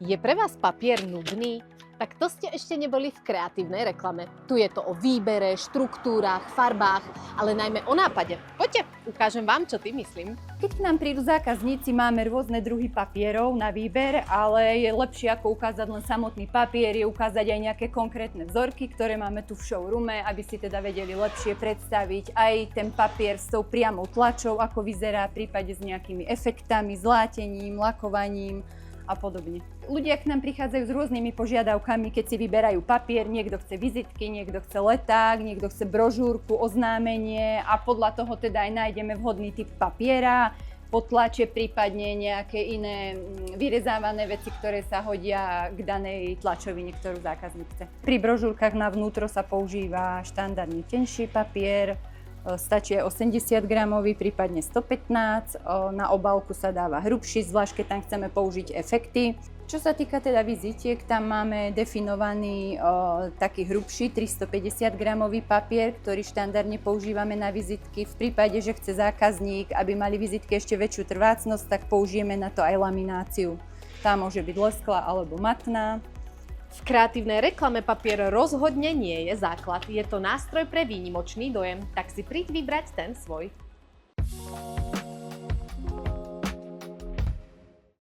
Je pre vás papier nudný? Tak to ste ešte neboli v kreatívnej reklame. Tu je to o výbere, štruktúrach, farbách, ale najmä o nápade. Poďte, ukážem vám, čo tým myslím. Keď k nám prídu zákazníci, máme rôzne druhy papierov na výber, ale je lepšie ako ukázať len samotný papier, je ukázať aj nejaké konkrétne vzorky, ktoré máme tu v showroome, aby si teda vedeli lepšie predstaviť aj ten papier s tou priamou tlačou, ako vyzerá, v prípade s nejakými efektami, zlátením, lakovaním a podobne. Ľudia k nám prichádzajú s rôznymi požiadavkami, keď si vyberajú papier, niekto chce vizitky, niekto chce leták, niekto chce brožúrku, oznámenie a podľa toho teda aj nájdeme vhodný typ papiera, potlače, prípadne nejaké iné vyrezávané veci, ktoré sa hodia k danej tlačovine, ktorú zákazník chce. Pri brožúrkach na vnútro sa používa štandardne tenší papier, stačí 80 gramový, prípadne 115, na obálku sa dáva hrubší, zvlášť keď tam chceme použiť efekty. Čo sa týka teda vizitiek, tam máme definovaný taký hrubší 350 gramový papier, ktorý štandardne používame na vizitky. V prípade, že chce zákazník, aby mali vizitky ešte väčšiu trvácnosť, tak použijeme na to aj lamináciu. Tá môže byť lesklá alebo matná. V kreatívnej reklame papier rozhodne nie je základ. Je to nástroj pre výnimočný dojem, tak si príď vybrať ten svoj.